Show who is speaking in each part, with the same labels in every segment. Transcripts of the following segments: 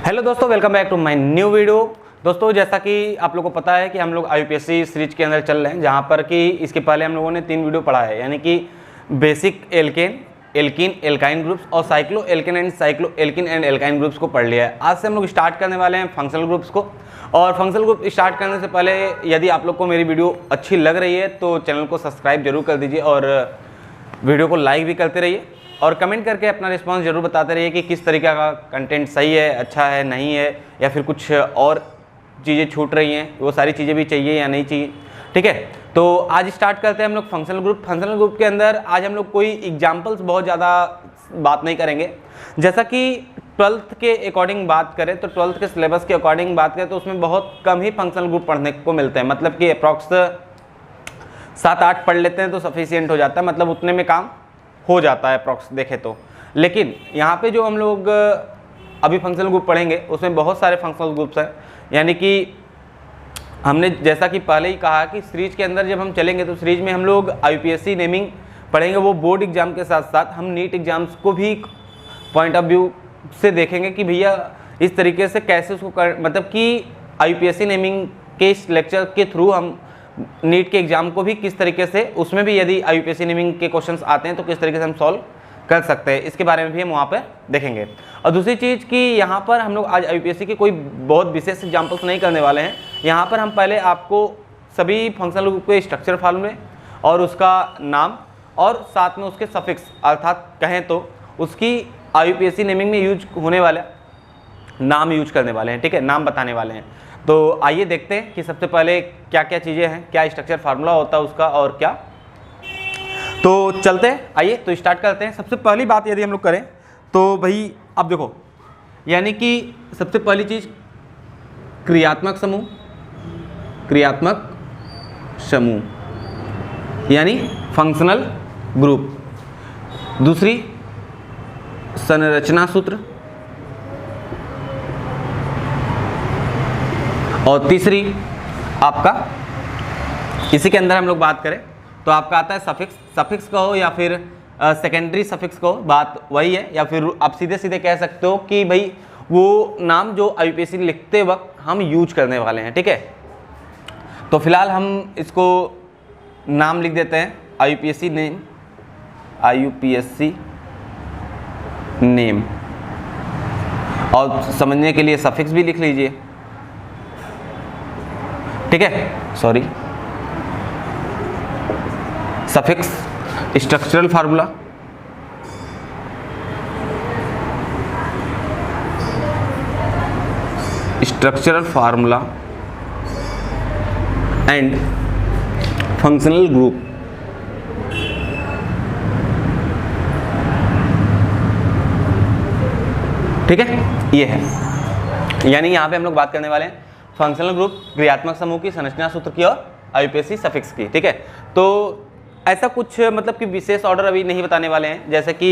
Speaker 1: Hello दोस्तों, welcome back to my new video. दोस्तों, जैसा कि आप लोगों को पता है कि हम लोग IUPAC सीरीज के अंदर चल रहे हैं, जहां पर कि इसके पहले हम लोगों ने 3 वीडियो पढ़ा है, यानी कि basic alkane, alkene, alkyne groups और cycloalkane and cycloalkene and alkyne groups को पढ़ लिया है। आज से हम लोग स्टार्ट करने वाले हैं फंक्शनल ग्रुप्स को। और फंक्शनल ग्रुप स्टार्ट करने से पहले यदि आप लोग को मेरी वीडियो अच्छी लग रही है तो चैनल को सब्सक्राइब जरूर कर दीजिए और वीडियो को लाइक भी करते रहिए और कमेंट करके अपना रिस्पांस जरूर बताते रहिए कि किस तरीके का कंटेंट सही है, अच्छा है, नहीं है, या फिर कुछ और चीज़ें छूट रही हैं, वो सारी चीज़ें भी चाहिए या नहीं चाहिए। ठीक है, तो आज स्टार्ट करते हैं हम लोग फंक्शनल ग्रुप। फंक्शनल ग्रुप के अंदर आज हम लोग कोई एग्जाम्पल्स बहुत ज़्यादा बात नहीं करेंगे। जैसा कि 12th के अकॉर्डिंग बात करें तो 12th के सिलेबस के अकॉर्डिंग बात करें तो उसमें बहुत कम ही फंक्शनल ग्रुप पढ़ने को मिलते हैं। मतलब कि अप्रॉक्स 7-8 पढ़ लेते हैं तो सफिशिएंट हो जाता है, मतलब उतने में काम हो जाता है अप्रॉक्स देखें तो। लेकिन यहाँ पे जो हम लोग अभी फंक्शनल ग्रुप पढ़ेंगे उसमें बहुत सारे फंक्शनल ग्रुप्स हैं। यानी कि हमने जैसा कि पहले ही कहा कि सीरीज के अंदर जब हम चलेंगे तो सीरीज में हम लोग IUPAC नेमिंग पढ़ेंगे, वो बोर्ड एग्जाम के साथ साथ हम नीट एग्जाम्स को भी पॉइंट ऑफ व्यू से देखेंगे कि भैया इस तरीके से कैसे उसको मतलब कि IUPAC नेमिंग के इस लेक्चर के थ्रू हम नीट के एग्जाम को भी किस तरीके से, उसमें भी यदि IUPAC नेमिंग के क्वेश्चंस आते हैं तो किस तरीके से हम सॉल्व कर सकते हैं, इसके बारे में भी हम वहाँ पर देखेंगे। और दूसरी चीज़ कि यहाँ पर हम लोग आज IUPAC के कोई बहुत विशेष एग्जाम्पल्स नहीं करने वाले हैं। यहाँ पर हम पहले आपको सभी फंक्शनल ग्रुप के स्ट्रक्चर फार्मूले और उसका नाम और साथ में उसके सफिक्स अर्थात कहें तो उसकी IUPAC नेमिंग में यूज होने वाला नाम यूज करने वाले हैं। ठीक है, नाम बताने वाले हैं। तो आइए देखते हैं कि सबसे पहले क्या क्या चीज़ें हैं, क्या स्ट्रक्चर फार्मूला होता है उसका और क्या। तो चलते हैं, आइए तो स्टार्ट करते हैं। सबसे पहली बात यदि हम लोग करें तो भाई अब देखो, यानी कि सबसे पहली चीज़ क्रियात्मक समूह, क्रियात्मक समूह यानी फंक्शनल ग्रुप। दूसरी संरचना सूत्र और तीसरी आपका, इसी के अंदर हम लोग बात करें तो आपका आता है सफिक्स। सफिक्स कहो या फिर सेकेंडरी सफिक्स कहो, बात वही है। या फिर आप सीधे सीधे कह सकते हो कि भाई वो नाम जो IUPAC लिखते वक्त हम यूज करने वाले हैं। ठीक है, तो फिलहाल हम इसको नाम लिख देते हैं IUPAC नेम, IUPAC नेम, और समझने के लिए सफिक्स भी लिख लीजिए। ठीक है, sorry, suffix structural formula, structural formula and functional group. ठीक है, ये है, यानी यहां पे हम लोग बात करने वाले हैं फंक्शनल ग्रुप, क्रियात्मक समूह की, संरचना सूत्र की और IUPAC सफिक्स की। ठीक है, तो ऐसा कुछ मतलब कि विशेष ऑर्डर अभी नहीं बताने वाले हैं। जैसे कि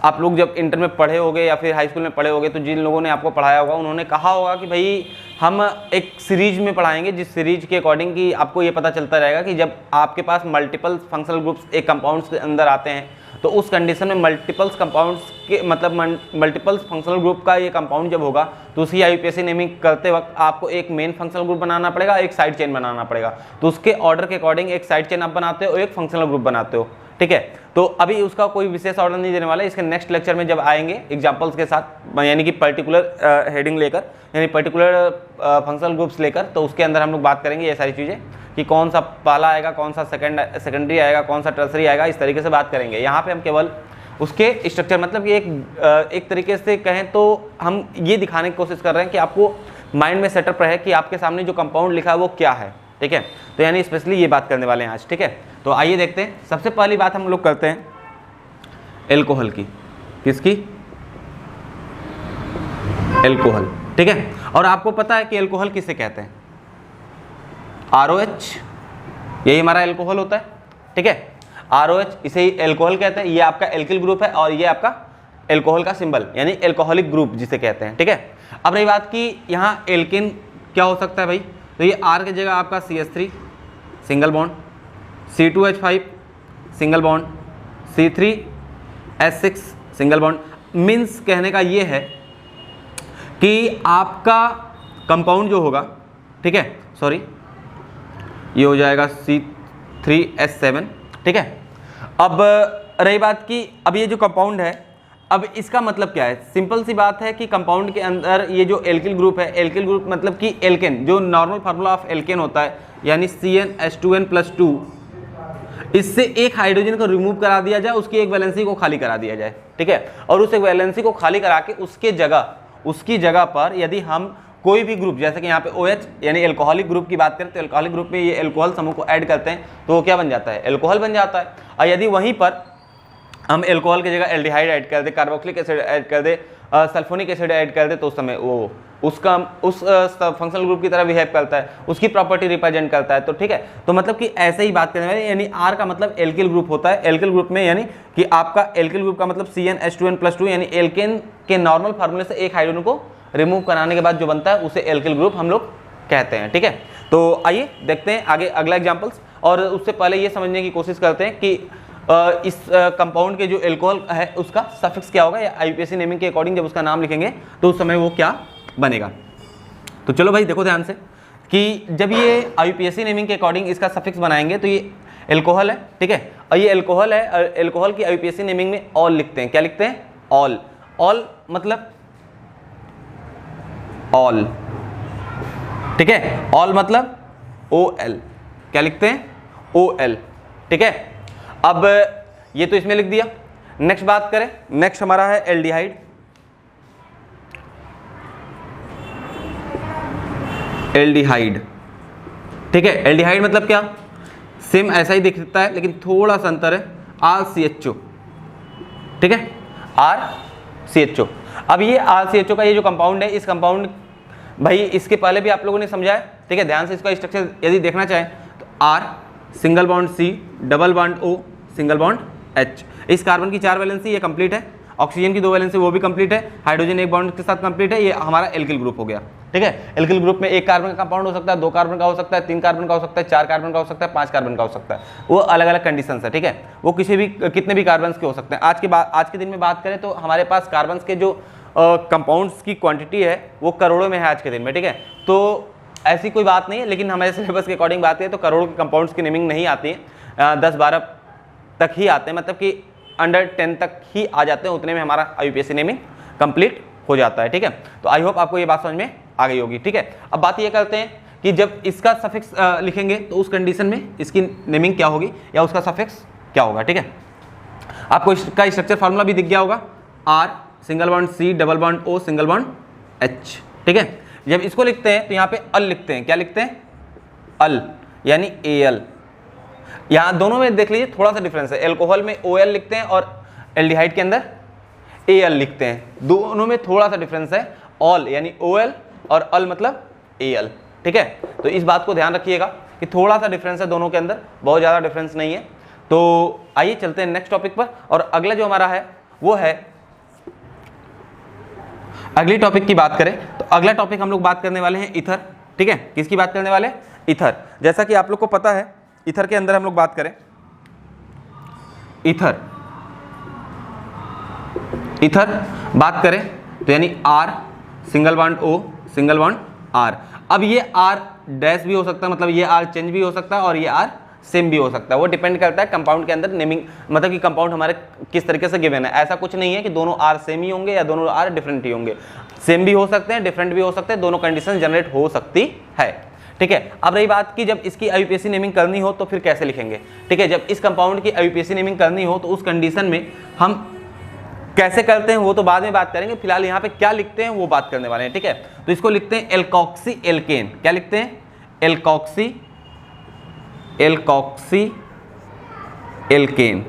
Speaker 1: आप लोग जब इंटर में पढ़े होगे या फिर हाई स्कूल में पढ़े होगे तो जिन लोगों ने आपको पढ़ाया होगा उन्होंने कहा होगा कि भाई हम एक सीरीज में पढ़ाएंगे, जिस सीरीज के अकॉर्डिंग कि आपको ये पता चलता रहेगा कि जब आपके पास मल्टीपल फंक्शनल ग्रुप्स एक कंपाउंड्स के अंदर आते हैं तो उस कंडीशन में मल्टीपल्स कंपाउंड्स के मतलब मल्टीपल्स फंक्शनल ग्रुप का ये कंपाउंड जब होगा तो उसी IUPAC नेमिंग करते वक्त आपको एक मेन फंक्शनल ग्रुप बनाना पड़ेगा, एक साइड चेन बनाना पड़ेगा। तो उसके ऑर्डर के अकॉर्डिंग एक साइड चेन आप बनाते हो, एक फंक्शनल ग्रुप बनाते हो। ठीक है, तो अभी उसका कोई विशेष ऑर्डर नहीं देने वाला है। इसके नेक्स्ट लेक्चर में जब आएंगे एग्जांपल्स के साथ, यानी कि पर्टिकुलर हेडिंग लेकर, यानी पर्टिकुलर फंक्शनल ग्रुप्स लेकर, तो उसके अंदर हम लोग बात करेंगे ये सारी चीज़ें कि कौन सा पहला आएगा, कौन सा सेकेंडरी आएगा, कौन सा टर्सरी आएगा, इस तरीके से बात करेंगे। यहाँ पे हम केवल उसके स्ट्रक्चर, मतलब कि एक तरीके से कहें तो हम ये दिखाने की कोशिश कर रहे हैं कि आपको माइंड में सेटअप रहे कि आपके सामने जो कंपाउंड लिखा है वो क्या है। ठीक है, तो यानी स्पेशली ये बात करने वाले हैं आज। ठीक है, तो आइए देखते हैं। सबसे पहली बात हम लोग करते हैं एल्कोहल की। किसकी? एल्कोहल। ठीक है, और आपको पता है कि एल्कोहल किसे कहते हैं? ROH, यही हमारा एल्कोहल होता है। ठीक है, ROH इसे ही एल्कोहल कहते हैं। ये आपका एल्किल ग्रुप है और ये आपका एल्कोहल का सिंबल, यानी एल्कोहलिक ग्रुप जिसे कहते हैं। ठीक है, अब रही बात कि यहाँ एल्किन क्या हो सकता है भाई, तो ये R की जगह आपका CH3 single bond, C2H5 single bond, C3H6 single bond. Means कहने का ये है कि आपका कंपाउंड जो होगा, ठीक है, सॉरी ये हो जाएगा C3H7, ठीक है। अब रही बात कि अब ये जो कंपाउंड है, अब इसका मतलब क्या है, सिंपल सी बात है कि कंपाउंड के अंदर ये जो एल्किल ग्रुप है, एल्किल ग्रुप मतलब कि एल्केन, जो नॉर्मल फार्मूला ऑफ एल्केन होता है यानी CnH2n+2, इससे एक हाइड्रोजन को रिमूव करा दिया जाए, उसकी एक वैलेंसी को खाली करा दिया जाए, ठीक है। और उस एक वैलेंसी को खाली करा के उसकी जगह पर यदि हम कोई भी ग्रुप, जैसे कि यहाँ पे OH यानी एल्कोहलिक ग्रुप की बात करें तो एल्कोहलिक ग्रुप में ये एल्कोहल समूह को ऐड करते हैं तो वो क्या बन जाता है, एल्कोहल बन जाता है। और यदि वहीं पर हम एल्कोहल की जगह एल्डिहाइड ऐड कर दे, कार्बोक्सिलिक एसिड ऐड कर दे, सल्फोनिक एसिड ऐड कर दे, तो उस समय वो उस फंक्शनल ग्रुप की तरह बिहेव करता है, उसकी प्रॉपर्टी रिप्रेजेंट करता है। तो ठीक है, तो मतलब कि ऐसे ही बात करने वाले, यानी R का मतलब एल्किल ग्रुप होता है। एल्किल ग्रुप में यानी कि आपका एल्किल ग्रुप का मतलब CnH2n+2 यानी एल्केन के नॉर्मल फार्मूले से एक हाइड्रोजन को रिमूव कराने के बाद जो बनता है उसे एल्किल ग्रुप हम लोग कहते हैं, ठीक है। तो आइए देखते हैं आगे अगला एग्जाम्पल्स, और उससे पहले ये समझने की कोशिश करते हैं कि इस कंपाउंड के जो एल्कोहल है उसका सफिक्स क्या होगा, या IUPAC नेमिंग के अकॉर्डिंग जब उसका नाम लिखेंगे तो उस समय वो क्या बनेगा। तो चलो भाई देखो ध्यान से कि जब ये IUPAC नेमिंग के अकॉर्डिंग इसका सफिक्स बनाएंगे तो ये एल्कोहल है, ठीक है, और ये एल्कोहल है। एल्कोहल की IUPAC नेमिंग में ऑल लिखते हैं। क्या लिखते हैं? ऑल। ऑल मतलब ऑल, ठीक है, ऑल मतलब OL। क्या लिखते हैं? OL, ठीक है। अब ये तो इसमें लिख दिया। नेक्स्ट बात करें, नेक्स्ट हमारा है एल्डिहाइड। एल्डिहाइड, ठीक है, एल्डिहाइड मतलब क्या? सेम ऐसा ही दिखता है लेकिन थोड़ा सा अंतर है, RCHO, ठीक है, RCHO। अब ये RCHO का ये जो कंपाउंड है, इस कंपाउंड भाई इसके पहले भी आप लोगों ने समझा है, ठीक है, ध्यान से इसका स्ट्रक्चर यदि देखना चाहें तो R single bond C double bond O single bond H। इस कार्बन की 4 वैलेंसी ये कंप्लीट है, ऑक्सीजन की 2 वैलेंसी वो भी कंप्लीट है, हाइड्रोजन एक बॉन्ड के साथ कंप्लीट है। ये हमारा एल्किल ग्रुप हो गया, ठीक है। एल्किल ग्रुप में 1 कार्बन का कंपाउंड हो सकता है, 2 कार्बन का हो सकता है, 3 कार्बन का हो सकता है, 4 कार्बन का हो सकता है, 5 कार्बन का हो सकता है। वो अलग अलग कंडीशन है, ठीक है, वो कितने भी कार्बन के हो सकते हैं। आज के दिन में बात करें तो हमारे पास कार्बन के जो कंपाउंड्स की क्वांटिटी है वो करोड़ों में है आज के दिन में, ठीक है। तो ऐसी कोई बात नहीं है, लेकिन हमारे सिलेबस के अकॉर्डिंग बात है तो करोड़ों के कंपाउंड्स की नेमिंग नहीं आती है, 10-12 तक ही आते हैं, मतलब कि अंडर 10 तक ही आ जाते हैं, उतने में हमारा IUPAC नेमिंग कंप्लीट हो जाता है, ठीक है। तो आई होप आपको ये बात समझ में आ गई होगी, ठीक है। अब बात ये करते हैं कि जब इसका सफिक्स लिखेंगे तो उस कंडीशन में इसकी नेमिंग क्या होगी या उसका सफिक्स क्या होगा, ठीक है। आपको इसका स्ट्रक्चर फार्मूला भी दिख गया होगा, R single bond C double bond O single bond H, ठीक है। जब इसको लिखते हैं तो यहाँ पे अल लिखते हैं। क्या लिखते हैं? अल यानी AL। यहाँ दोनों में देख लीजिए थोड़ा सा डिफरेंस है, एल्कोहल में OL लिखते हैं और एल्डिहाइड के अंदर AL लिखते हैं, दोनों में थोड़ा सा डिफरेंस है। ऑल यानी OL और अल मतलब AL, ठीक है। तो इस बात को ध्यान रखिएगा कि थोड़ा सा डिफरेंस है दोनों के अंदर, बहुत ज़्यादा डिफरेंस नहीं है। तो आइए चलते हैं नेक्स्ट टॉपिक पर, और अगला जो हमारा है वो है, अगली टॉपिक की बात करें तो अगला टॉपिक हम लोग बात करने वाले हैं ईथर, ठीक है। किसकी बात करने वाले? ईथर। जैसा कि आप लोग को पता है ईथर के अंदर हम लोग बात करें, ईथर बात करें तो यानी R single bond O single bond R। अब ये R डैश भी हो सकता है, मतलब ये R चेंज भी हो सकता है और ये R सेम भी हो सकता है, वो डिपेंड करता है कंपाउंड के अंदर नेमिंग, मतलब कि कंपाउंड हमारे किस तरीके से गिवन है। ऐसा कुछ नहीं है कि दोनों R सेम ही होंगे या दोनों R डिफरेंट ही होंगे, सेम भी हो सकते हैं, डिफरेंट भी हो सकते हैं, दोनों कंडीशन जनरेट हो सकती है, ठीक है। अब रही बात कि जब इसकी IUPAC नेमिंग करनी हो तो फिर कैसे लिखेंगे, ठीक है। जब इस कंपाउंड की IUPAC नेमिंग करनी हो तो उस कंडीशन में हम कैसे करते हैं वो तो बाद में बात करेंगे, फिलहाल यहाँ पे क्या लिखते हैं वो बात करने वाले हैं, ठीक है। तो इसको लिखते हैं एल्कोक्सी एल्केन। क्या लिखते हैं? एल्कोक्सी एल्केन,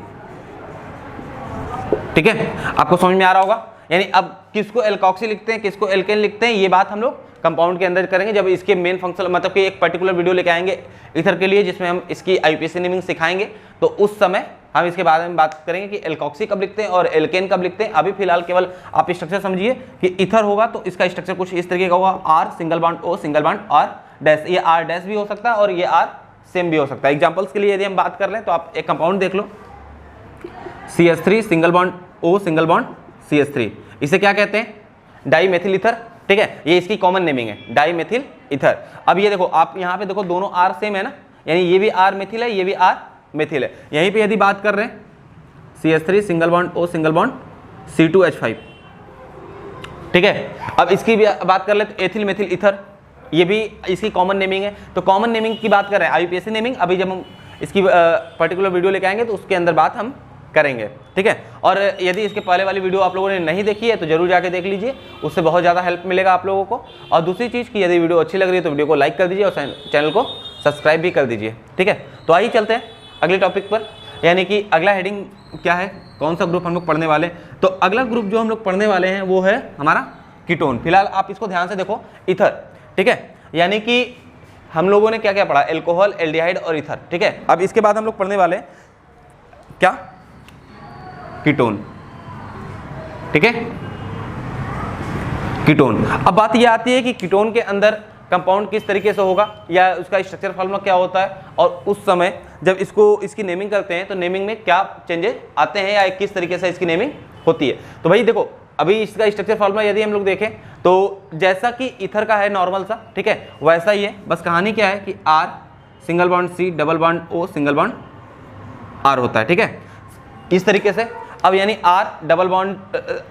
Speaker 1: ठीक है। आपको समझ में आ रहा होगा, यानी अब किसको एल्कोक्सी लिखते हैं किसको एल्केन लिखते हैं ये बात हम लोग कंपाउंड के अंदर करेंगे जब इसके मेन फंक्शन, मतलब कि एक पर्टिकुलर वीडियो लेके आएंगे ईथर के लिए जिसमें हम इसकी IUPAC नेमिंग सिखाएंगे, तो उस समय हम इसके बारे में बात करेंगे कि एल्कोक्सी कब लिखते हैं और एल्केन कब लिखते हैं। अभी फिलहाल केवल आप स्ट्रक्चर समझिए कि ईथर होगा तो इसका स्ट्रक्चर कुछ इस तरीके का होगा, R single bond O single bond R dash. ये R डैश भी हो सकता है और ये R सेम भी हो सकता है। एग्जांपल्स के लिए यदि हम बात कर लें तो आप एक कंपाउंड देख लो, CH3 single bond O single bond CH3, इसे क्या कहते हैं? डाई मेथिल ईथर, ठीक है, ये इसकी कॉमन नेमिंग है डाई मेथिल ईथर। अब ये देखो आप यहाँ पे देखो दोनों आर सेम है ना, यानी ये भी आर मेथिल है, ये भी आर मेथिल है। यहीं पे यदि बात कर रहे हैं CH3 single bond O single bond C2H5, ठीक है। अब इसकी भी बात कर ले तो एथिल मेथिल ईथर, ये भी इसकी कॉमन नेमिंग है। तो कॉमन नेमिंग की बात कर रहे हैं IUPAC नेमिंग, अभी जब हम इसकी पर्टिकुलर वीडियो लेके आएंगे तो उसके अंदर बात हम करेंगे, ठीक है। और यदि इसके पहले वाली वीडियो आप लोगों ने नहीं देखी है तो जरूर जाके देख लीजिए, उससे बहुत ज़्यादा हेल्प मिलेगा आप लोगों को। और दूसरी चीज़ की यदि वीडियो अच्छी लग रही है तो वीडियो को लाइक कर दीजिए और चैनल को सब्सक्राइब भी कर दीजिए, ठीक है। तो आइए चलते हैं अगले टॉपिक पर, यानी कि अगला हेडिंग क्या है, कौन सा ग्रुप हम लोग पढ़ने वाले हैं। तो अगला ग्रुप जो हम लोग पढ़ने वाले हैं वो है हमारा कीटोन। फिलहाल आप इसको ध्यान से देखो, ईथर, ठीक है। यानी कि हम लोगों ने क्या क्या पढ़ा, एल्कोहल, एल्डिहाइड और ईथर, ठीक है। अब इसके बाद हम लोग पढ़ने वाले हैं क्या, कीटोन, ठीक है, कीटोन। अब बात ये आती है कि कीटोन के अंदर कंपाउंड किस तरीके से होगा या उसका स्ट्रक्चर फॉर्मूला क्या होता है, और उस समय जब इसकी नेमिंग करते हैं तो नेमिंग में क्या चेंजेस आते हैं या किस तरीके से इसकी नेमिंग होती है। तो भाई देखो अभी इसका स्ट्रक्चर फॉर्मूला यदि हम लोग देखें तो जैसा कि ईथर का है नॉर्मल सा, ठीक है, वैसा ही है। बस कहानी क्या है कि R single bond C double bond O single bond R होता है, ठीक है, इस तरीके से। अब यानी R double bond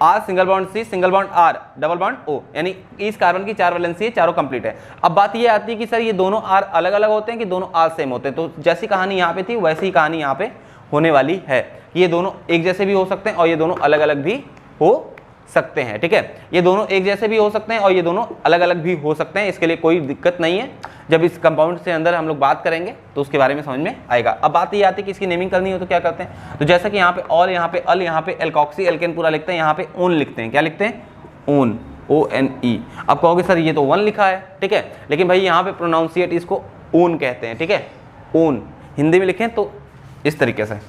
Speaker 1: R single bond C single bond R double bond O, यानी इस कार्बन की 4 वैलेंसी है, चारों कंप्लीट है। अब बात ये आती है कि सर ये दोनों R अलग अलग होते हैं कि दोनों R सेम होते हैं। तो जैसी कहानी यहाँ पे थी वैसी ही कहानी यहाँ पे होने वाली है कि ये दोनों एक जैसे भी हो सकते हैं और ये दोनों अलग अलग भी हो सकते हैं, ठीक है। ये दोनों एक जैसे भी हो सकते हैं और ये दोनों अलग अलग भी हो सकते हैं, इसके लिए कोई दिक्कत नहीं है। जब इस कंपाउंड से अंदर हम लोग बात करेंगे तो उसके बारे में समझ में आएगा। अब बात ये आती है कि इसकी नेमिंग करनी हो तो क्या करते हैं, तो जैसा कि यहाँ पे ऑल, यहाँ पे अल, यहाँ पे एल्कॉक्सी एल्केन पूरा लिखते हैं, यहाँ पे ओन लिखते हैं, क्या लिखते हैं, ओन, ONE। अब कहोगे सर ये तो वन लिखा है, ठीक है, लेकिन भाई यहाँ पे प्रोनाउंसिएट इसको ओन कहते हैं, ठीक है, ओन। हिंदी में लिखें तो इस तरीके से,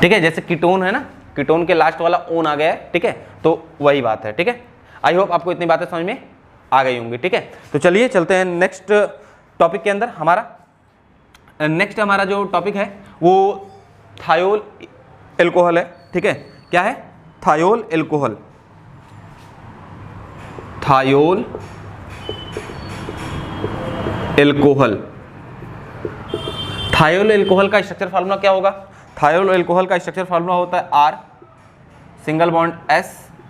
Speaker 1: ठीक है, जैसे कीटोन है ना, कीटोन के लास्ट वाला ओन आ गया है, ठीक है, तो वही बात है, ठीक है। आई होप आपको इतनी बातें समझ में आ गई होंगी, ठीक है। तो चलिए चलते हैं नेक्स्ट टॉपिक के अंदर। नेक्स्ट हमारा जो टॉपिक है वो थायोल एल्कोहल है, ठीक है। क्या है, thiol alcohol, thiol alcohol. Thiol alcohol का स्ट्रक्चर फार्मूला क्या होगा, थायोल एल्कोहल का स्ट्रक्चर फार्मूला होता है R single bond S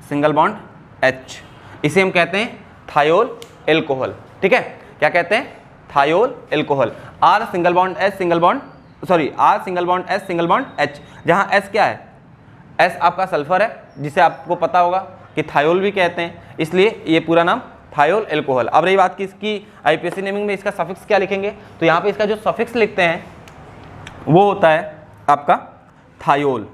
Speaker 1: single bond H, इसे हम कहते हैं थायोल एल्कोहल, ठीक है। क्या कहते हैं, thiol alcohol. R single bond S single bond, sorry, R single bond S single bond H, जहां S क्या है, S आपका सल्फर है, जिसे आपको पता होगा कि थायोल भी कहते हैं, इसलिए ये पूरा नाम थायोल एल्कोहल। अब रही बात कि इसकी IUPAC नेमिंग में इसका सफिक्स क्या लिखेंगे, तो यहाँ पे इसका जो सफिक्स लिखते हैं वो होता है आपका थायोल।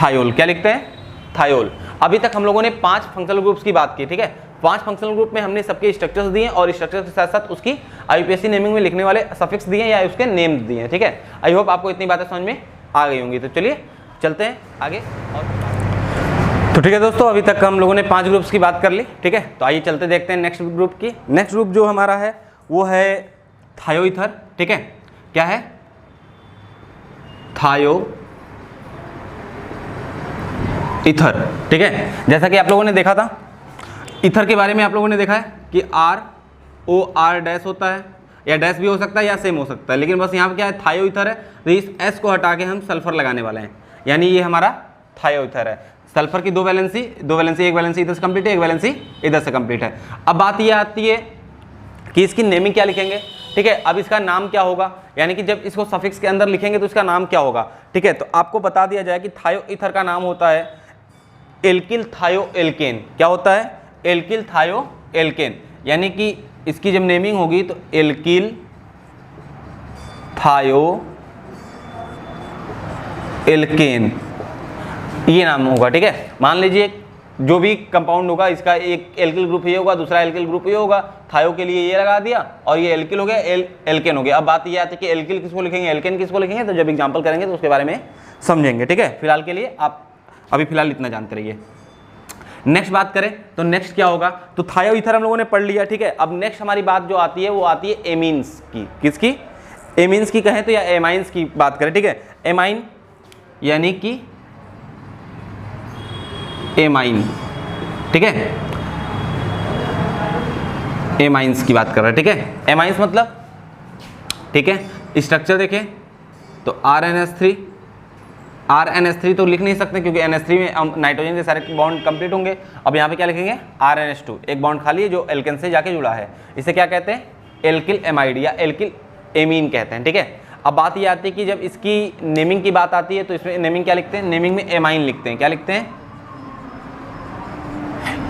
Speaker 1: थायोल क्या लिखते हैं, थायोल। अभी तक हम लोगों ने 5 फंक्शनल ग्रुप्स की बात की, ठीक है। 5 फंक्शनल ग्रुप में हमने सबके स्ट्रक्चर्स दिए और स्ट्रक्चर के साथ साथ उसकी IUPAC नेमिंग में लिखने वाले सफिक्स दिए या उसके नेम्स दिए, ठीक है। आई होप आपको इतनी बातें समझ में आ गई होंगी। तो चलिए चलते हैं आगे। और तो ठीक है दोस्तों, अभी तक हम लोगों ने 5 ग्रुप्स की बात कर ली, ठीक है। तो आइए चलते देखते हैं नेक्स्ट ग्रुप की। नेक्स्ट ग्रुप जो हमारा है वो है थायोईथर, ठीक है। क्या है, थायो ईथर, ठीक है। जैसा कि आप लोगों ने देखा था, ईथर के बारे में आप लोगों ने देखा है कि ROR डैश होता है, या डैश भी हो सकता है या सेम हो सकता है, लेकिन बस यहाँ पे क्या है, थायो ईथर है, तो इस S को हटा के हम सल्फर लगाने वाले हैं, यानी ये हमारा थायो ईथर है। सल्फर की दो वैलेंसी, एक वैलेंसी इधर से कंप्लीट है, एक वैलेंसी इधर से कंप्लीट है। अब बात ये आती है कि इसकी नेमिंग क्या लिखेंगे, ठीक है। अब इसका नाम क्या होगा, यानी कि जब इसको सफिक्स के अंदर लिखेंगे तो इसका नाम क्या होगा, ठीक है। तो आपको बता दिया जाए कि थायो ईथर का नाम होता है एल्किल थायो एल्केन। क्या होता है, एल्किल थायो एल्केन, यानी कि इसकी जब नेमिंग होगी तो एल्किल थायो एल्केन, ये नाम होगा, ठीक है। मान लीजिए जो भी कंपाउंड होगा इसका एक एल्किल ग्रुप ये होगा, दूसरा एल्किल ग्रुप ये होगा, थायो के लिए ये लगा दिया और ये एल्किल हो गया, एल्केन हो गया। अब बात ये आती है कि एल्किल किसको लिखेंगे, एल्केन किसको लिखेंगे, तो जब एग्जांपल करेंगे तो उसके बारे में समझेंगे, ठीक है। फिलहाल के लिए आप अभी फिलहाल इतना जानते रहिए। नेक्स्ट बात करें तो नेक्स्ट क्या होगा, तो थायो ईथर हम लोगों ने पढ़ लिया, ठीक है। अब नेक्स्ट हमारी बात जो आती है वो आती है एमीन्स की। किसकी, एमीन्स की कहें तो, या एमाइंस की बात करें, ठीक है। एमाइन यानी कि एमाइन, ठीक है, एमाइंस की बात कर रहे हैं, ठीक है। एमाइंस मतलब, ठीक है, स्ट्रक्चर देखें तो RNS3 तो लिख नहीं सकते क्योंकि NH3 में नाइट्रोजन के सारे बॉन्ड कंप्लीट होंगे। अब यहाँ पे क्या लिखेंगे, RNH2, एक बॉन्ड खाली है जो एल्केन से जाके जुड़ा है, इसे क्या कहते हैं, एल्किल एमाइड या एल्किल एमीन कहते हैं, ठीक है। अब बात ये आती है कि जब इसकी नेमिंग की बात आती है तो इसमें नेमिंग क्या लिखते हैं, नेमिंग में एमाइन लिखते हैं, क्या लिखते हैं,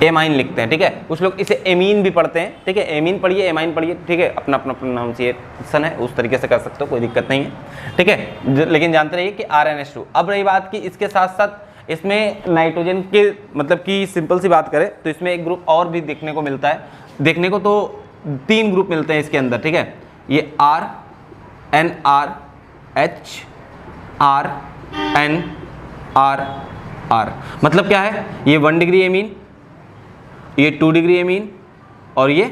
Speaker 1: एमाइन लिखते हैं, ठीक है। कुछ लोग इसे एमीन भी पढ़ते हैं, ठीक है, एमीन पढ़िए, एमाइन पढ़िए, ठीक है, अपना अपना प्रोनाउंसिएशन है, उस तरीके से कर सकते हो, कोई दिक्कत नहीं है, ठीक है। लेकिन जानते रहिए कि RNH2। अब रही बात कि इसके साथ साथ इसमें नाइट्रोजन के मतलब कि सिंपल सी बात करें तो इसमें एक ग्रुप और भी देखने को मिलता है, देखने को तो 3 ग्रुप मिलते हैं इसके अंदर, ठीक है। ये RNRH RNRR, मतलब क्या है, ये 1 डिग्री एमीन, ये 2 डिग्री एमीन और ये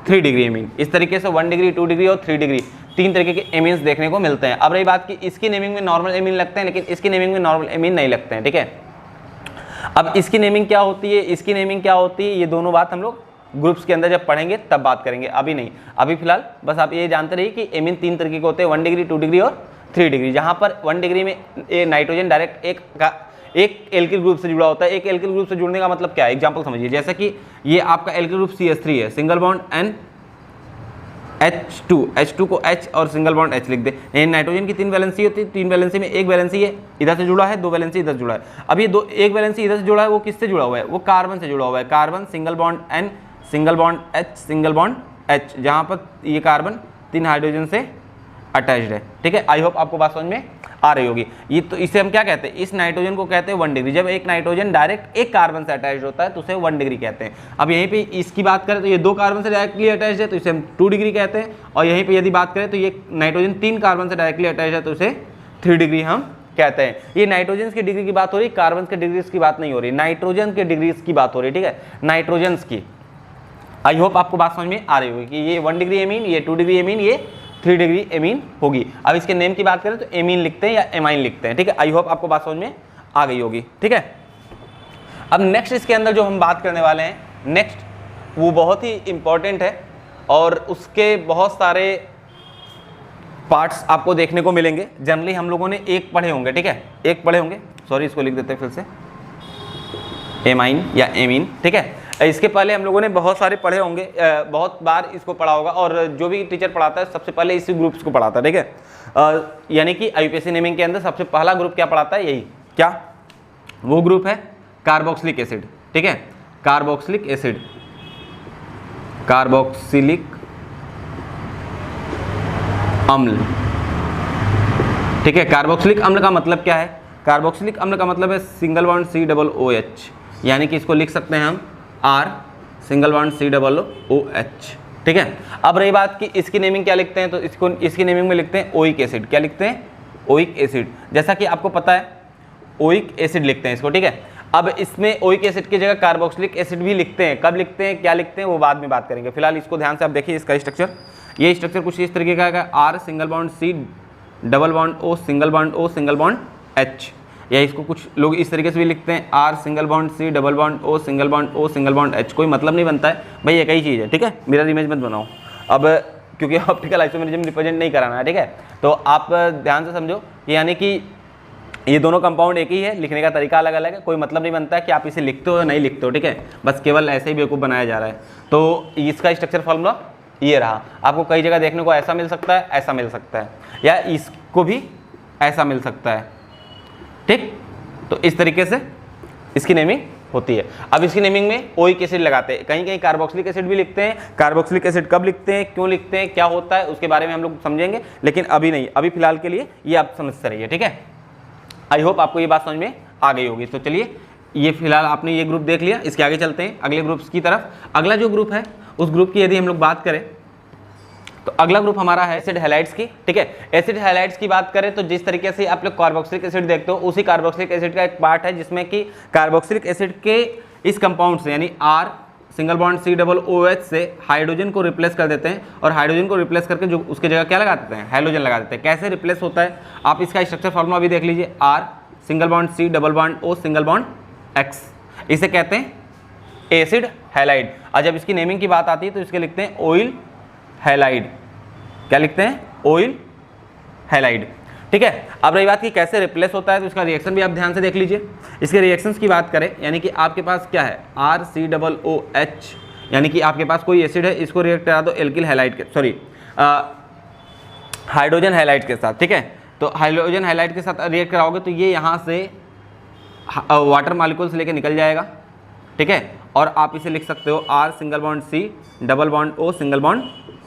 Speaker 1: 3 डिग्री एमीन। इस तरीके से 1 डिग्री, 2 डिग्री और 3 डिग्री 3 तरीके के एमीन्स देखने को मिलते हैं। अब रही बात कि इसकी नेमिंग में नॉर्मल एमीन लगते हैं, लेकिन इसकी नेमिंग में नॉर्मल एमीन नहीं लगते हैं, ठीक है। अब इसकी नेमिंग क्या होती है, इसकी नेमिंग क्या होती है, ये दोनों बात हम लोग ग्रुप्स के अंदर जब पढ़ेंगे तब बात करेंगे, अभी नहीं। अभी फिलहाल बस आप ये जानते रहिए कि एमीन 3 तरीके के होते हैं, 1 डिग्री, 2 डिग्री और 3 डिग्री। जहाँ पर 1 डिग्री में नाइट्रोजन डायरेक्ट एक एल्किल ग्रुप से जुड़ा होता है। एक एल्किल ग्रुप से जुड़ने का मतलब क्या है, एग्जांपल समझिए, जैसे कि ये आपका एल्किल ग्रुप CH3 है, सिंगल बॉन्ड H2 को H और सिंगल बॉन्ड H लिख दे। नाइट्रोजन की 3 वैलेंसी होती है, 3 वैलेंसी में एक वैलेंसी है इधर से जुड़ा है, 2 वैलेंसी इधर से जुड़ा है। अब ये एक वैलेंसी इधर से जुड़ा है, वो किससे जुड़ा हुआ है, वो कार्बन से जुड़ा हुआ है, carbon single bond N single bond H single bond H, जहाँ पर ये कार्बन 3 हाइड्रोजन से अटैच्ड है, ठीक है। आई होप आपको बात समझ में आ रही होगी। ये तो इसे हम क्या कहते हैं, इस नाइट्रोजन को कहते हैं 1 डिग्री। जब एक नाइट्रोजन डायरेक्ट एक कार्बन से अटैच्ड होता है तो उसे 1 डिग्री कहते हैं। अब यहीं पे इसकी बात करें तो ये 2 कार्बन से डायरेक्टली अटैच्ड है तो इसे हम 2 डिग्री कहते हैं, और यहीं पे यदि बात करें तो ये नाइट्रोजन 3 कार्बन से डायरेक्टली अटैच्ड है तो उसे 3 डिग्री हम कहते हैं। ये नाइट्रोजन की डिग्री की बात हो रही है, कार्बन के डिग्री की बात नहीं हो रही, नाइट्रोजन के डिग्री की बात हो रही है, ठीक है, नाइट्रोजन की। आई होप आपको बात समझ में आ रही होगी कि ये 1 डिग्री एमीन, ये 2 डिग्री एमीन, ये 3 डिग्री एमीन होगी। अब इसके नेम की बात करें तो एमीन लिखते हैं या एमाइन लिखते हैं, ठीक है। आई होप आपको बात समझ में आ गई होगी, ठीक है। अब नेक्स्ट इसके अंदर जो हम बात करने वाले हैं, नेक्स्ट वो बहुत ही इंपॉर्टेंट है और उसके बहुत सारे पार्ट्स आपको देखने को मिलेंगे। जनरली हम लोगों ने एक पढ़े होंगे, ठीक है, एक पढ़े होंगे, सॉरी इसको लिख देते हैं फिर से, एमाइन या एमीन, ठीक है। इसके पहले हम लोगों ने बहुत सारे पढ़े होंगे, बहुत बार इसको पढ़ा होगा, और जो भी टीचर पढ़ाता है सबसे पहले इसी ग्रुप्स को पढ़ाता है, ठीक है। यानी कि IUPAC नेमिंग के अंदर सबसे पहला ग्रुप क्या पढ़ाता है, यही क्या, वो ग्रुप है कार्बोक्सिलिक एसिड, ठीक है, कार्बोक्सिलिक एसिड, कार्बोक्सिलिक अम्ल, ठीक है। कार्बोक्सिलिक अम्ल का मतलब क्या है, कार्बोक्सिलिक अम्ल का मतलब है सिंगल बॉन्ड COOH, यानी कि इसको लिख सकते हैं हम R सिंगल बॉन्ड COOH, ठीक है। अब रही बात कि इसकी नेमिंग क्या लिखते हैं, तो इसकी नेमिंग में लिखते हैं ओइक एसिड, क्या लिखते हैं, ओइक एसिड। जैसा कि आपको पता है ओइक एसिड लिखते हैं इसको, ठीक है। अब इसमें ओइक एसिड की जगह कार्बोक्सिलिक एसिड भी लिखते हैं, कब लिखते हैं, क्या लिखते हैं, वो बाद में बात करेंगे। फिलहाल इसको ध्यान से आप देखिए, इसका स्ट्रक्चर, ये स्ट्रक्चर कुछ इस तरीके का है, R single bond C double bond O single bond O single bond H, या इसको कुछ लोग इस तरीके से भी लिखते हैं, R single bond C double bond O single bond O single bond H। कोई मतलब नहीं बनता है भाई, एक ही चीज़ है, ठीक है, मिरर इमेज मत बनाओ अब, क्योंकि ऑप्टिकल आइसोमेरिज्म रिप्रेजेंट नहीं कराना है, ठीक है। तो आप ध्यान से समझो कि यानी कि ये दोनों कंपाउंड एक ही है, लिखने का तरीका अलग अलग है, कोई मतलब नहीं बनता है कि आप इसे लिखते हो या नहीं लिखते हो, ठीक है, बस केवल ऐसे ही बेवकूफ़ बनाया जा रहा है। तो इसका स्ट्रक्चर फॉर्मूला ये रहा, आपको कई जगह देखने को ऐसा मिल सकता है, ऐसा मिल सकता है, या इसको भी ऐसा मिल सकता है, ठीक। तो इस तरीके से इसकी नेमिंग होती है। अब इसकी नेमिंग में ओइक एसिड लगाते हैं, कहीं कहीं कार्बोक्सिलिक एसिड भी लिखते हैं। कार्बोक्सिलिक एसिड कब लिखते हैं, क्यों लिखते हैं, क्या होता है, उसके बारे में हम लोग समझेंगे, लेकिन अभी नहीं, अभी फिलहाल के लिए ये आप समझते रहिए, ठीक है। आई होप आपको ये बात समझ में आ गई होगी। तो चलिए, ये फिलहाल आपने ये ग्रुप देख लिया, इसके आगे चलते हैं अगले ग्रुप्स की तरफ। अगला जो ग्रुप है, उस ग्रुप की यदि हम लोग बात करें तो अगला ग्रुप हमारा है एसिड हैलाइड्स की, ठीक है। एसिड हैलाइड्स की बात करें तो जिस तरीके से आप लोग कार्बोक्सिलिक एसिड देखते हो, उसी कार्बोक्सिलिक एसिड का एक पार्ट है जिसमें कि कार्बोक्सिलिक एसिड के इस कंपाउंड से, यानी R सिंगल बॉन्ड COOH से हाइड्रोजन को रिप्लेस कर देते हैं, और हाइड्रोजन को रिप्लेस करके जो उसके जगह क्या लगा देते हैं, हाइड्रोजन लगा देते हैं। कैसे रिप्लेस होता है, आप इसका स्ट्रक्चर फॉर्मूला भी देख लीजिए, R single bond C double bond O single bond x, इसे कहते हैं एसिड हैलाइड। और जब इसकी नेमिंग की बात आती है तो इसके लिखते हैं ऑयल हैलाइड। क्या लिखते हैं? Oil halide. ठीक है, अब रही बात कि कैसे रिप्लेस होता है, तो इसका रिएक्शन भी आप ध्यान से देख लीजिए। इसके रिएक्शंस की बात करें, यानी कि आपके पास क्या है, RCOOH, यानी कि आपके पास कोई एसिड है, इसको रिएक्ट करा दो एल्किल हैलाइड के, सॉरी हाइड्रोजन हैलाइड के साथ। ठीक है, तो हाइड्रोजन हैलाइड के साथ रिएक्ट कराओगे तो ये यहाँ से वाटर मॉलिक्यूल से लेकर निकल जाएगा। ठीक है, और आप इसे लिख सकते हो R single bond C double bond O single bond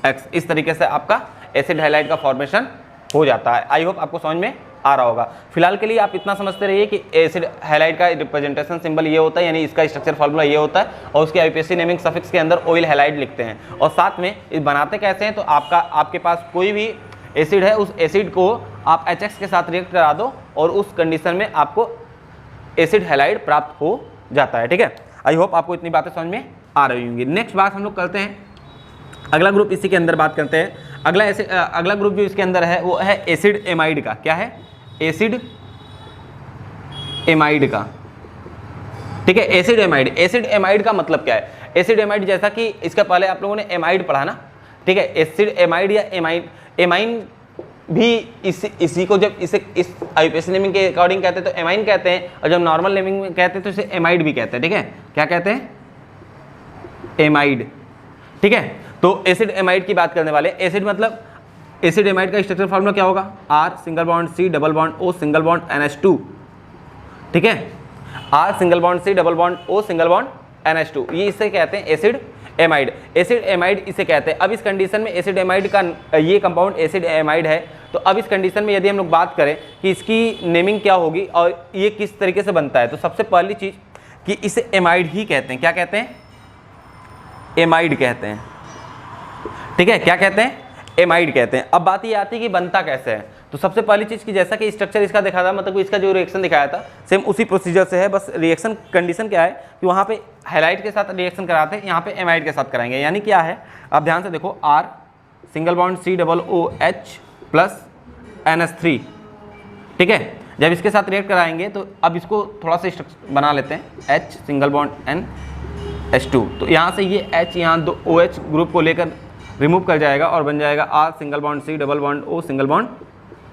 Speaker 1: X। इस तरीके से आपका एसिड हैलाइड का फॉर्मेशन हो जाता है। आई होप आपको समझ में आ रहा होगा। फिलहाल के लिए आप इतना समझते रहिए कि एसिड हैलाइड का रिप्रेजेंटेशन सिंबल ये होता है, यानी इसका स्ट्रक्चर फॉर्मूला ये होता है, और उसके आईपीएससी नेमिंग सफिक्स के अंदर ऑयल हैलाइड लिखते हैं। और साथ में इस बनाते कैसे हैं, तो आपके पास कोई भी एसिड है, उस एसिड को आप HX के साथ रिएक्ट करा दो और उस कंडीशन में आपको एसिड हैलाइड प्राप्त हो जाता है। ठीक है, आई होप आपको इतनी बातें समझ में आ रही होंगी। नेक्स्ट बात हम लोग करते हैं, अगला ग्रुप इसी के अंदर बात करते हैं। अगला ग्रुप जो इसके अंदर है वो है एसिड एमाइड का। क्या है? एसिड एमाइड का। ठीक है, एसिड एमाइड। एसिड एमाइड का मतलब क्या है? एसिड एमाइड, जैसा कि इसका पहले आप लोगों ने एमाइड पढ़ा ना। ठीक है, एसिड एमाइड या एमाइन भी इसी को जब इसे इस आईपीएससी नेमिंग के अकॉर्डिंग कहते हैं तो एमाइन कहते हैं, और जब नॉर्मल नेमिंग में कहते हैं तो इसे एमाइड भी कहते हैं। ठीक है, क्या कहते हैं? एमाइड। ठीक है, तो एसिड एमाइड की बात करने वाले। एसिड मतलब एसिड एमाइड का स्ट्रक्चर फॉर्मूला क्या होगा? R single bond C double bond O single bond NH2। ठीक है, R single bond C double bond O single bond NH2, ये इसे कहते हैं एसिड एमाइड। एसिड एमाइड इसे कहते हैं। अब इस कंडीशन में एसिड एमाइड का ये कंपाउंड एसिड एमाइड है, तो अब इस कंडीशन में यदि हम लोग बात करें कि इसकी नेमिंग क्या होगी और ये किस तरीके से बनता है, तो सबसे पहली चीज़ कि इसे एमाइड ही कहते हैं। क्या कहते हैं? एमाइड कहते हैं। ठीक है, क्या कहते हैं? एमाइड कहते हैं। अब बात ये आती है कि बनता कैसे है, तो सबसे पहली चीज़ कि जैसा कि स्ट्रक्चर इसका दिखा था, मतलब इसका जो रिएक्शन दिखाया था सेम उसी प्रोसीजर से है, बस रिएक्शन कंडीशन क्या है कि वहाँ पे हैलाइड के साथ रिएक्शन कराते हैं, यहाँ पे एमाइड के साथ कराएंगे। यानी क्या है, आप ध्यान से देखो, R single bond C double OH plus NH3। ठीक है, जब इसके साथ रिएक्ट कराएंगे तो अब इसको थोड़ा सा स्ट्रक्चर बना लेते हैं, H सिंगल बॉन्ड NH2। तो यहाँ से ये H यहाँ दो OH ग्रुप को लेकर रिमूव कर जाएगा और बन जाएगा R single bond C double bond O single bond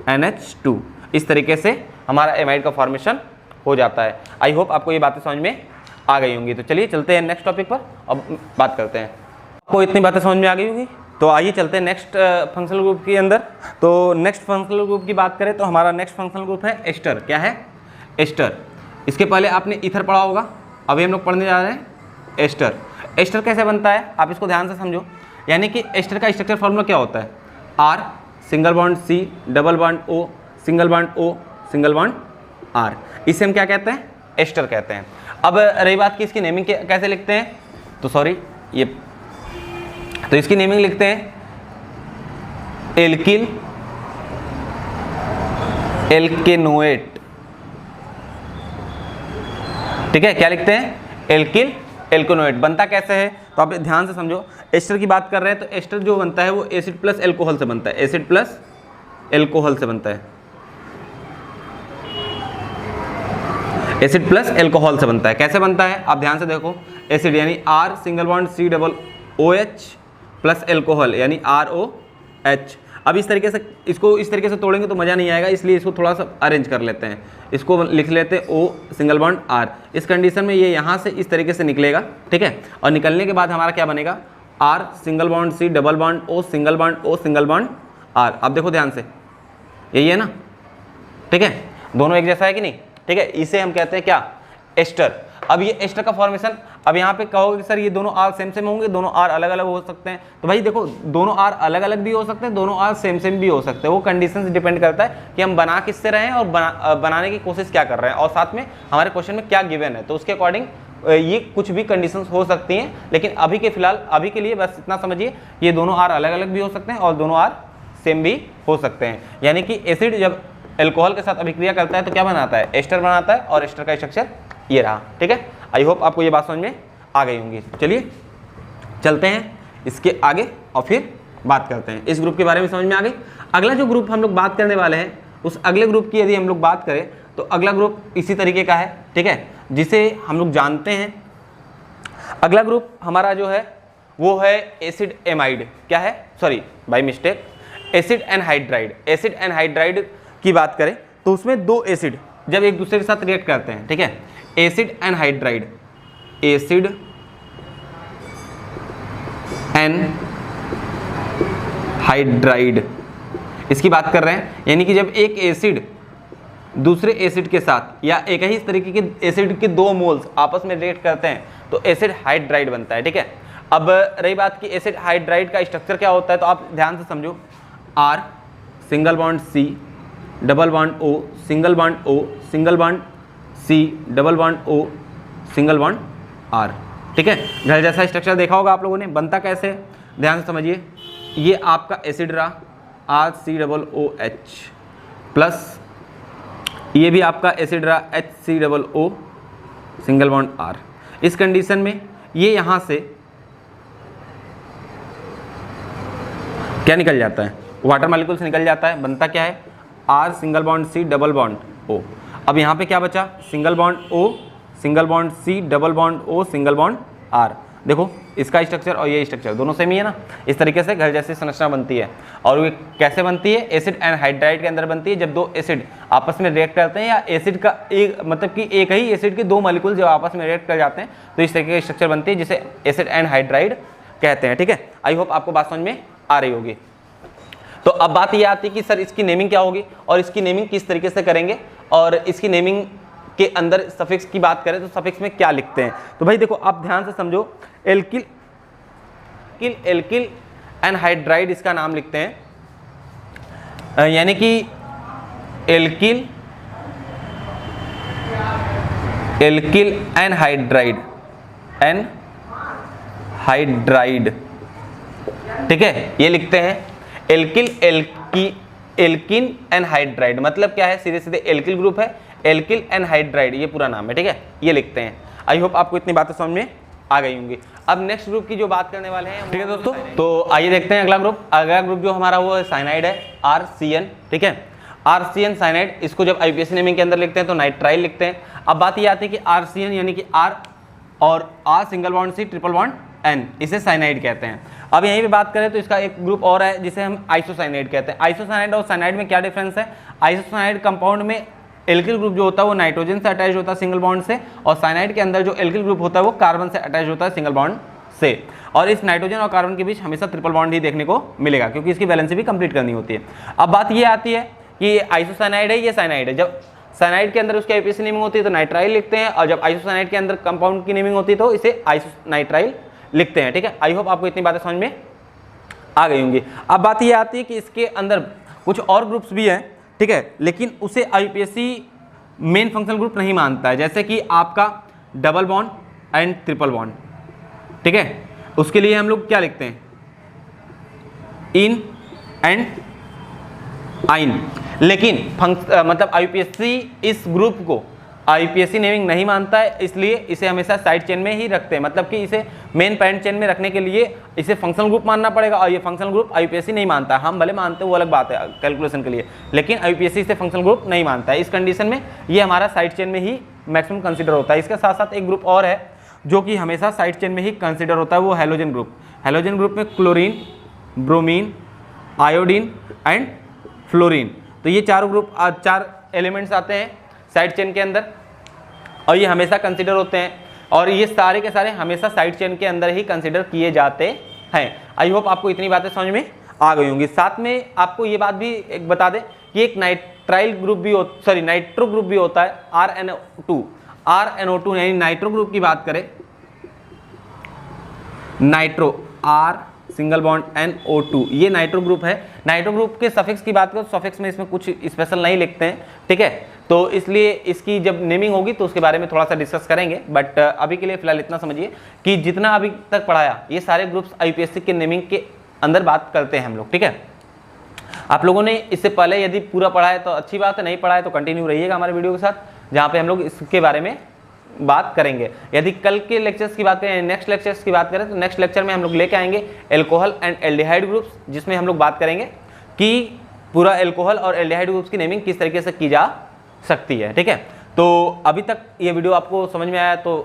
Speaker 1: NH2। इस तरीके से हमारा एमाइड का फॉर्मेशन हो जाता है। आई होप आपको ये बातें समझ में आ गई होंगी। तो चलिए चलते हैं नेक्स्ट टॉपिक पर, अब बात करते हैं। आपको इतनी बातें समझ में आ गई होंगी, तो आइए चलते हैं नेक्स्ट फंक्शनल ग्रुप के अंदर। तो नेक्स्ट फंक्शनल ग्रुप की बात करें तो हमारा नेक्स्ट फंक्शनल ग्रुप है एस्टर। क्या है? एस्टर। इसके पहले आपने ईथर पढ़ा होगा, अभी हम लोग पढ़ने जा रहे हैं एस्टर। एस्टर कैसे बनता है आप इसको ध्यान से समझो। यानी कि एस्टर का स्ट्रक्चर फॉर्मूला क्या होता है? R single bond C double bond O single bond O single bond R। इसे हम क्या कहते हैं? एस्टर कहते हैं। अब रही बात कि इसकी नेमिंग कैसे लिखते हैं, तो सॉरी ये, तो इसकी नेमिंग लिखते हैं एल्किल एल्केनोएट। ठीक है, क्या लिखते हैं? Alkyl alkanoate. बनता कैसे है तो आप ध्यान से समझो। एस्टर की बात कर रहे हैं तो एस्टर जो बनता है वो एसिड प्लस एल्कोहल से बनता है। एसिड प्लस एल्कोहल से बनता है। एसिड प्लस एल्कोहल से बनता है। कैसे बनता है आप ध्यान से देखो। एसिड यानी R single bond C double OH plus alcohol यानी ROH। अब इस तरीके से इसको इस तरीके से तोड़ेंगे तो मज़ा नहीं आएगा, इसलिए इसको थोड़ा सा अरेंज कर लेते हैं। इसको लिख लेते हैं O सिंगल बॉन्ड R। इस कंडीशन में ये यहाँ से इस तरीके से निकलेगा। ठीक है, और निकलने के बाद हमारा क्या बनेगा? R single bond C double bond O single bond O single bond R। अब देखो ध्यान से, यही है ना? ठीक है, दोनों एक जैसा है कि नहीं? ठीक है, इसे हम कहते हैं क्या? एस्टर। अब ये एस्टर का फॉर्मेशन, अब यहाँ पे कहोगे कि सर ये दोनों R सेम सेम होंगे, दोनों R अलग अलग हो सकते हैं। तो भाई देखो, दोनों R अलग अलग भी हो सकते हैं, दोनों R सेम सेम भी हो सकते हैं। वो कंडीशन से डिपेंड करता है कि हम बना किससे रहे हैं और बनाने की कोशिश क्या कर रहे हैं, और साथ में हमारे क्वेश्चन में क्या गिवन है। तो उसके अकॉर्डिंग ये कुछ भी कंडीशंस हो सकती हैं, लेकिन अभी के फिलहाल अभी के लिए बस इतना समझिए, ये दोनों R अलग अलग भी हो सकते हैं और दोनों R सेम भी हो सकते हैं। यानी कि एसिड जब एल्कोहल के साथ अभिक्रिया करता है तो क्या बनाता है? एस्टर बनाता है, और एस्टर का स्ट्रक्चर ये रहा। ठीक है, आई होप आपको ये बात समझ में आ गई होंगी। चलिए चलते हैं इसके आगे और फिर बात करते हैं। इस ग्रुप के बारे में समझ में आ गई। अगला जो ग्रुप हम लोग बात करने वाले हैं, उस अगले ग्रुप की यदि हम लोग बात करें तो अगला ग्रुप इसी तरीके का है। ठीक है, जिसे हम लोग जानते हैं। अगला ग्रुप हमारा जो है वो है एसिड एमाइड, क्या है, sorry by mistake, acid anhydride. Acid anhydride की बात करें तो उसमें दो एसिड जब एक दूसरे के साथ रिएक्ट करते हैं, ठीक है, एसिड एनहाइड्राइड, एसिड एनहाइड्राइड इसकी बात कर रहे हैं। यानी कि जब एक एसिड दूसरे एसिड के साथ या एक ही तरीके के एसिड के दो मोल्स आपस में रिएक्ट करते हैं तो एसिड हाइड्राइड बनता है, ठीक है। अब रही बात कि एसिड हाइड्राइड का स्ट्रक्चर क्या होता है, तो आप ध्यान से समझो, R single bond C double bond O single bond O single bond C double bond O single bond R, ठीक है। घर जैसा स्ट्रक्चर देखा होगा आप लोगों ने। बनता कैसे, ध्यान से समझिए, ये आपका एसिड रहा RCOOH प्लस ये भी आपका एसिड रहा HCOO सिंगल बॉन्ड R। इस कंडीशन में ये यहाँ से क्या निकल जाता है, वाटर मॉलिक्यूल से निकल जाता है। बनता क्या है, R single bond C double bond O। अब यहाँ पे क्या बचा, single bond O single bond C double bond O single bond R। देखो इसका स्ट्रक्चर और ये स्ट्रक्चर दोनों सेम ही है ना। इस तरीके से घर जैसी संरचना बनती है। और ये कैसे बनती है, एसिड एनहाइड्राइड के अंदर बनती है। जब दो एसिड आपस में रिएक्ट करते हैं या एसिड का एक मतलब कि एक ही एसिड के दो मॉलिक्यूल जब आपस में रिएक्ट कर जाते हैं तो इस तरीके की स्ट्रक्चर बनती है जिसे एसिड एनहाइड्राइड कहते हैं, ठीक है। आई होप आपको बात समझ में आ रही होगी। तो अब बात ये आती है कि सर इसकी नेमिंग क्या होगी और इसकी नेमिंग किस तरीके से करेंगे, और इसकी नेमिंग के अंदर सफिक्स की बात करें तो सफिक्स में क्या लिखते हैं। तो भाई देखो आप ध्यान से समझो, एल्किल एनहाइड्राइड इसका नाम लिखते हैं, यानी कि एल्किल एनहाइड्राइड, ठीक है, ये लिखते हैं एल्किन एनहाइड्राइड। मतलब क्या है, सीधे सीधे एल्किल ग्रुप है, एल्किल एनहाइड्राइड ये पूरा नाम है, ठीक है, ये लिखते हैं। आई होप आपको इतनी बातें समझ में आ गई होंगी। अब नेक्स्ट ग्रुप की जो बात करने वाले हैं, ठीक है दोस्तों, तो आइए देखते हैं अगला ग्रुप। अगला ग्रुप जो हमारा वो है साइनाइड है, RCN, ठीक है, RCN साइनाइड। इसको जब IUPAC नेमिंग के अंदर लिखते हैं तो नाइट्राइल लिखते हैं। अब बात ये आती है कि RCN यानी कि R और R single bond C triple bond N, इसे साइनाइड कहते हैं। अब यहीं पे बात करें तो इसका एक ग्रुप और है जिसे हम आइसोसाइनाइड कहते हैं। आइसोसाइनाइड और साइनाइड में क्या डिफरेंस है, आइसोसाइनाइड कंपाउंड में एल्किल ग्रुप जो होता है वो नाइट्रोजन से अटैच होता है सिंगल बॉन्ड से, और साइनाइड के अंदर जो एल्किल ग्रुप होता है वो कार्बन से अटैच होता है सिंगल बॉन्ड से। और इस नाइट्रोजन और कार्बन के बीच हमेशा ट्रिपल बॉन्ड ही देखने को मिलेगा क्योंकि इसकी वैलेंसी भी कंप्लीट करनी होती है। अब बात ये आती है कि ये आइसोसाइनाइड है, ये साइनाइड है। जब साइनाइड के अंदर उसकी IUPAC नेमिंग होती है तो नाइट्राइल लिखते हैं, और जब आइसोसाइनाइड के अंदर कंपाउंड की नेमिंग होती है तो इसे आइसोनाइट्राइल लिखते हैं, ठीक है। आई होप आपको इतनी बातें समझ में आ गई होंगी। अब बात ये आती है कि इसके अंदर कुछ और ग्रुप्स भी हैं, ठीक है, लेकिन उसे IUPAC मेन फंक्शनल ग्रुप नहीं मानता है, जैसे कि आपका double bond and triple bond, ठीक है। उसके लिए हम लोग क्या लिखते हैं, इन एंड आइन। लेकिन मतलब IUPAC इस ग्रुप को IUPAC नेमिंग नहीं मानता है, इसलिए इसे हमेशा साइड चेन में ही रखते हैं। मतलब कि इसे मेन पैरेंट चेन में रखने के लिए इसे फंक्शनल ग्रुप मानना पड़ेगा, और ये फंक्शनल ग्रुप IUPAC नहीं मानता है। हम भले मानते हैं वो अलग बात है कैलकुलेशन के लिए, लेकिन IUPAC इसे फंक्शनल ग्रुप नहीं मानता है। इस कंडीशन में ये हमारा साइड चेन में ही मैक्सिमम कंसिडर होता है। इसके साथ साथ एक ग्रुप और है जो कि हमेशा साइड चेन में ही कंसिडर होता है, वो हैलोजन ग्रुप। हैलोजन ग्रुप में chlorine, bromine, iodine and fluorine, तो ये चारों ग्रुप 4 एलिमेंट्स आते हैं साइड चेन के अंदर, और ये हमेशा कंसिडर होते हैं, और ये सारे के सारे हमेशा साइड चेन के अंदर ही कंसिडर किए जाते हैं। आई होप आपको इतनी बातें समझ में आ गई होंगी। साथ में आपको ये बात भी एक बता दें कि एक नाइट्राइल ग्रुप भी नाइट्रो ग्रुप भी होता है, RNO2 यानी नाइट्रो ग्रुप की बात करें, nitro R single bond NO2, ये नाइट्रो ग्रुप है। नाइट्रो ग्रुप के सफिक्स की बात करो, सफिक्स में इसमें कुछ स्पेशल नहीं लिखते हैं, ठीक है, तो इसलिए इसकी जब नेमिंग होगी तो उसके बारे में थोड़ा सा डिस्कस करेंगे। बट अभी के लिए फिलहाल इतना समझिए कि जितना अभी तक पढ़ाया ये सारे ग्रुप्स IUPAC के नेमिंग के अंदर बात करते हैं हम लोग, ठीक है। आप लोगों ने इससे पहले यदि पूरा पढ़ा है तो अच्छी बात है, नहीं पढ़ा है तो कंटिन्यू रहिएगा हमारे वीडियो के साथ, जहाँ पे हम लोग इसके बारे में बात करेंगे। यदि कल के लेक्चर्स की बात करें, नेक्स्ट लेक्चर्स की बात करें, तो नेक्स्ट लेक्चर में हम लोग लेके आएंगे एल्कोहल एंड एल्डिहाइड ग्रुप्स, जिसमें हम लोग बात करेंगे कि पूरा एल्कोहल और एल्डिहाइड ग्रुप्स की नेमिंग किस तरीके से की जा सकती है, ठीक है। तो अभी तक ये वीडियो आपको समझ में आया तो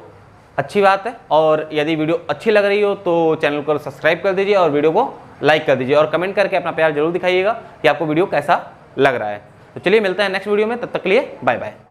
Speaker 1: अच्छी बात है, और यदि वीडियो अच्छी लग रही हो तो चैनल को सब्सक्राइब कर दीजिए और वीडियो को लाइक कर दीजिए, और कमेंट करके अपना प्यार जरूर दिखाइएगा कि आपको वीडियो कैसा लग रहा है। तो चलिए मिलते हैं नेक्स्ट वीडियो में, तब तक के लिए बाय बाय।